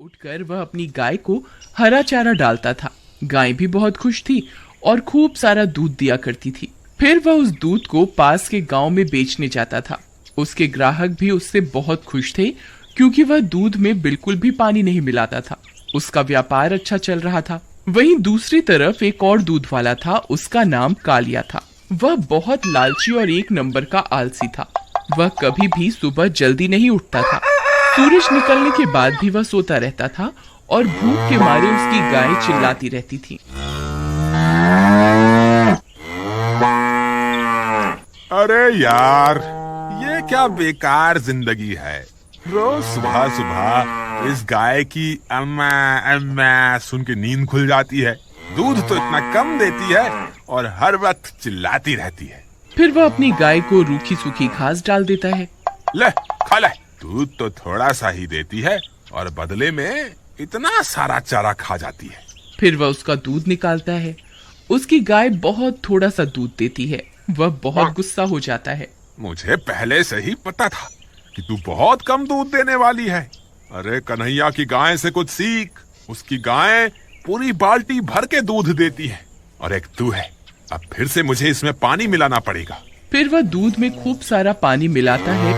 उठकर वह अपनी गाय को हरा चारा डालता था। गाय भी बहुत खुश थी और खूब सारा दूध दिया करती थी। फिर वह उस दूध को पास के गांव में बेचने जाता था। उसके ग्राहक भी उससे बहुत खुश थे क्योंकि वह दूध में बिल्कुल भी पानी नहीं मिलाता था। उसका व्यापार अच्छा चल रहा था। वहीं दूसरी तरफ एक और दूध वाला था, उसका नाम कालिया था। वह बहुत लालची और एक नंबर का आलसी था। वह कभी भी सुबह जल्दी नहीं उठता था। सूरज निकलने के बाद भी वह सोता रहता था और भूख के मारे उसकी गाय चिल्लाती रहती थी। अरे यार, ये क्या बेकार जिंदगी है। रोज सुबह सुबह इस गाय की अम्मा अम्मा सुन के नींद खुल जाती है। दूध तो इतना कम देती है और हर वक्त चिल्लाती रहती है। फिर वह अपनी गाय को रूखी सूखी घास डाल देता है। ले खा ले। दूध तो थोड़ा सा ही देती है और बदले में इतना सारा चारा खा जाती है। फिर वह उसका दूध निकालता है। उसकी गाय बहुत थोड़ा सा दूध देती है। वह बहुत गुस्सा हो जाता है। मुझे पहले से ही पता था कि तू बहुत कम दूध देने वाली है। अरे कन्हैया की गाय से कुछ सीख। उसकी गाय पूरी बाल्टी भर के दूध देती है और एक तू है। अब फिर से मुझे इसमें पानी मिलाना पड़ेगा। फिर वह दूध में खूब सारा पानी मिलाता है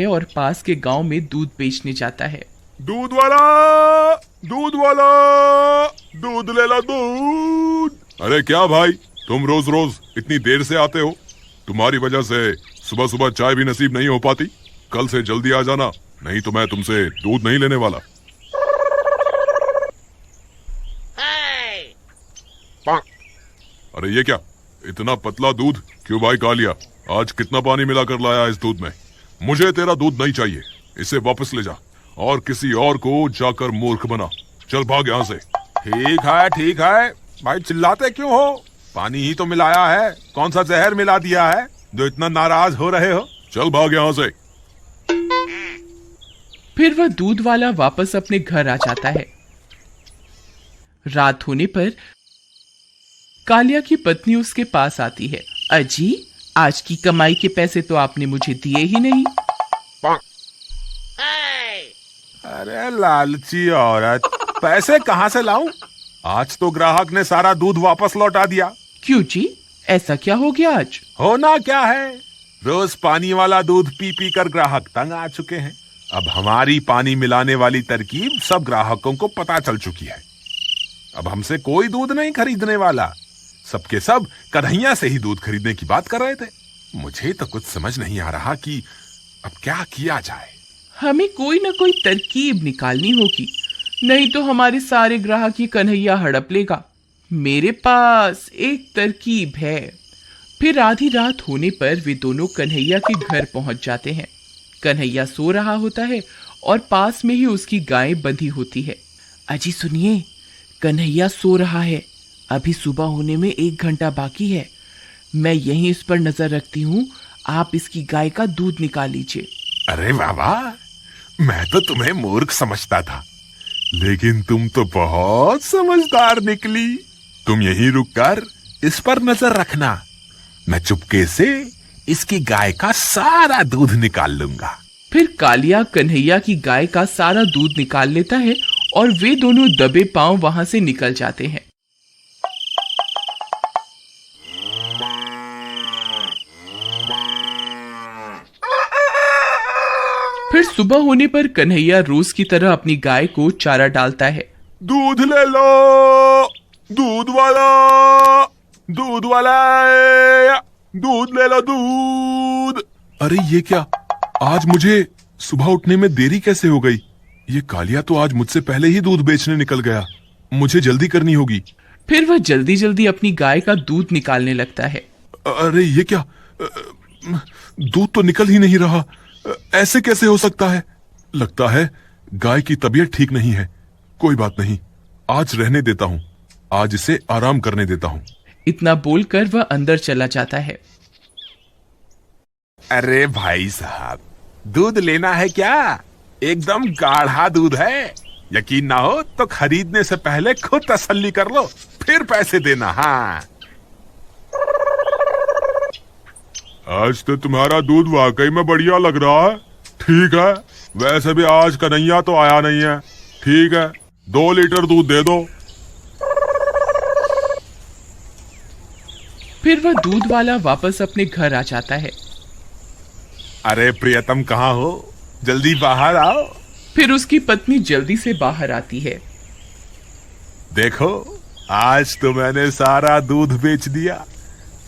और पास के गांव में दूध बेचने जाता है। दूध वाला, दूध वाला, दूध ले ला दूध। अरे क्या भाई, तुम रोज रोज इतनी देर से आते हो? तुम्हारी वजह से सुबह सुबह चाय भी नसीब नहीं हो पाती। कल से जल्दी आ जाना, नहीं तो मैं तुमसे दूध नहीं लेने वाला। अरे ये क्या, इतना पतला दूध क्यों भाई कालिया? आज कितना पानी मिलाकर लाया इस दूध में? मुझे तेरा दूध नहीं चाहिए, इसे वापस ले जा और किसी और को जाकर मूर्ख बना। चल भाग यहाँ से। ठीक है भाई, चिल्लाते क्यों हो? पानी ही तो मिलाया है, कौन सा जहर मिला दिया है जो इतना नाराज हो रहे हो? चल भाग यहाँ से। फिर वह दूध वाला वापस अपने घर आ जाता है। रात होने पर कालिया की पत्नी उसके पास आती है। अजी, आज की कमाई के पैसे तो आपने मुझे दिए ही नहीं। अरे लालची औरत, पैसे कहाँ से लाऊं? आज तो ग्राहक ने सारा दूध वापस लौटा दिया। क्यों जी, ऐसा क्या हो गया आज? होना क्या है, रोज पानी वाला दूध पी पी कर ग्राहक तंग आ चुके हैं। अब हमारी पानी मिलाने वाली तरकीब सब ग्राहकों को पता चल चुकी है। अब हमसे कोई दूध नहीं खरीदने वाला। सबके सब कन्हैया से ही दूध खरीदने की बात कर रहे थे। मुझे तो कुछ समझ नहीं आ रहा कि अब क्या किया जाए। हमें कोई ना कोई तरकीब निकालनी होगी, नहीं तो हमारे सारे ग्राहक ये कन्हैया हड़प लेगा। मेरे पास एक तरकीब है। फिर आधी रात होने पर वे दोनों कन्हैया के घर पहुंच जाते हैं। कन्हैया सो रहा होता है और पास में ही उसकी गाय बंधी होती है। अजी सुनिए, कन्हैया सो रहा है। अभी सुबह होने में 1 घंटा बाकी है। मैं यहीं इस पर नजर रखती हूँ, आप इसकी गाय का दूध निकाल लीजिए। अरे बाबा, मैं तो तुम्हें मूर्ख समझता था, लेकिन तुम तो बहुत समझदार निकली। तुम यहीं रुककर इस पर नजर रखना, मैं चुपके से इसकी गाय का सारा दूध निकाल लूंगा। फिर कालिया कन्हैया की गाय का सारा दूध निकाल लेता है और वे दोनों दबे पांव वहां से निकल जाते हैं। फिर सुबह होने पर कन्हैया रोज की तरह अपनी गाय को चारा डालता है। दूध ले लो, दूध वाला, दूध वाला, दूध ले लो दूध। अरे ये क्या, आज मुझे सुबह उठने में देरी कैसे हो गई? ये कालिया तो आज मुझसे पहले ही दूध बेचने निकल गया। मुझे जल्दी करनी होगी। फिर वह जल्दी जल्दी अपनी गाय का दूध निकालने लगता है। अरे ये क्या, दूध तो निकल ही नहीं रहा। ऐसे कैसे हो सकता है? लगता है गाय की तबीयत ठीक नहीं है। कोई बात नहीं, आज रहने देता हूँ, आज इसे आराम करने देता हूँ। इतना बोलकर वह अंदर चला जाता है। अरे भाई साहब, दूध लेना है क्या? एकदम गाढ़ा दूध है। यकीन ना हो तो खरीदने से पहले खुद तसल्ली कर लो, फिर पैसे देना। हाँ, आज तो तुम्हारा दूध वाकई में बढ़िया लग रहा है। ठीक है, वैसे भी आज कन्हैया तो आया नहीं है। ठीक है, 2 लीटर दूध दे दो। फिर वह दूध वाला वापस अपने घर आ जाता है। अरे प्रियतम कहाँ हो, जल्दी बाहर आओ। फिर उसकी पत्नी जल्दी से बाहर आती है। देखो, आज तो मैंने सारा दूध बेच दिया।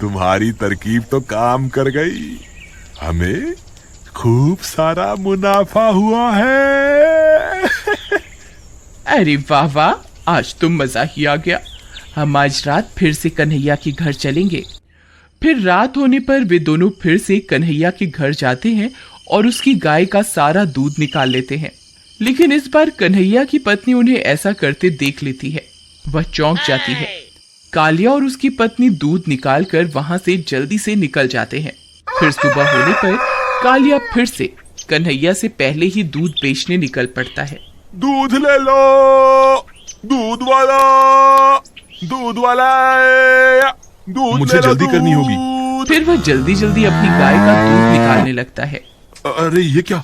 तुम्हारी तरकीब तो काम कर गई, हमें खूब सारा मुनाफा हुआ है। अरे वाह वाह, आज तो मजा ही आ गया। हम आज रात फिर से कन्हैया के घर चलेंगे। फिर रात होने पर वे दोनों फिर से कन्हैया के घर जाते हैं और उसकी गाय का सारा दूध निकाल लेते हैं। लेकिन इस बार कन्हैया की पत्नी उन्हें ऐसा करते देख लेती है। वह चौंक जाती है। कालिया और उसकी पत्नी दूध निकालकर वहां से जल्दी से निकल जाते हैं। फिर सुबह होने पर कालिया फिर से कन्हैया से पहले ही दूध बेचने निकल पड़ता है। दूध ले लो, दूध वाला, दूध वाला, दूध मुझे जल्दी करनी होगी। फिर वह जल्दी जल्दी अपनी गाय का दूध निकालने लगता है। अरे ये क्या,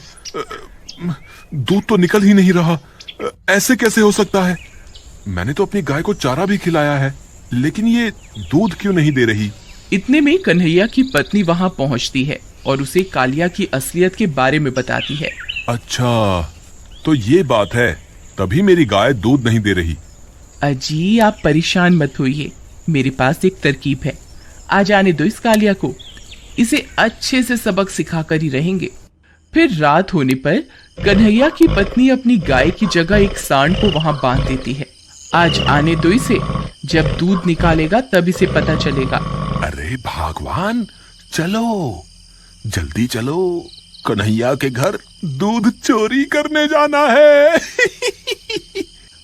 दूध तो निकल ही नहीं रहा। ऐसे कैसे हो सकता है? मैंने तो अपनी गाय को चारा भी खिलाया है, लेकिन ये दूध क्यों नहीं दे रही? इतने में कन्हैया की पत्नी वहां पहुंचती है और उसे कालिया की असलियत के बारे में बताती है। अच्छा, तो ये बात है, तभी मेरी गाय दूध नहीं दे रही। अजी, आप परेशान मत होइए, मेरे पास एक तरकीब है। आ जाने दो इस कालिया को, इसे अच्छे से सबक सिखाकर ही रहेंगे। फिर रात होने पर कन्हैया की पत्नी अपनी गाय की जगह एक सांड को वहां बांध देती है। आज आने दो इसे, जब दूध निकालेगा तब इसे पता चलेगा। अरे भगवान, चलो जल्दी चलो, कन्हैया के घर दूध चोरी करने जाना है।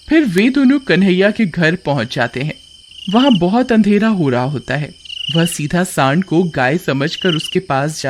फिर वे दोनों कन्हैया के घर पहुंच जाते हैं। वहां बहुत अंधेरा हो रहा होता है। वह सीधा सांड को गाय समझकर उसके पास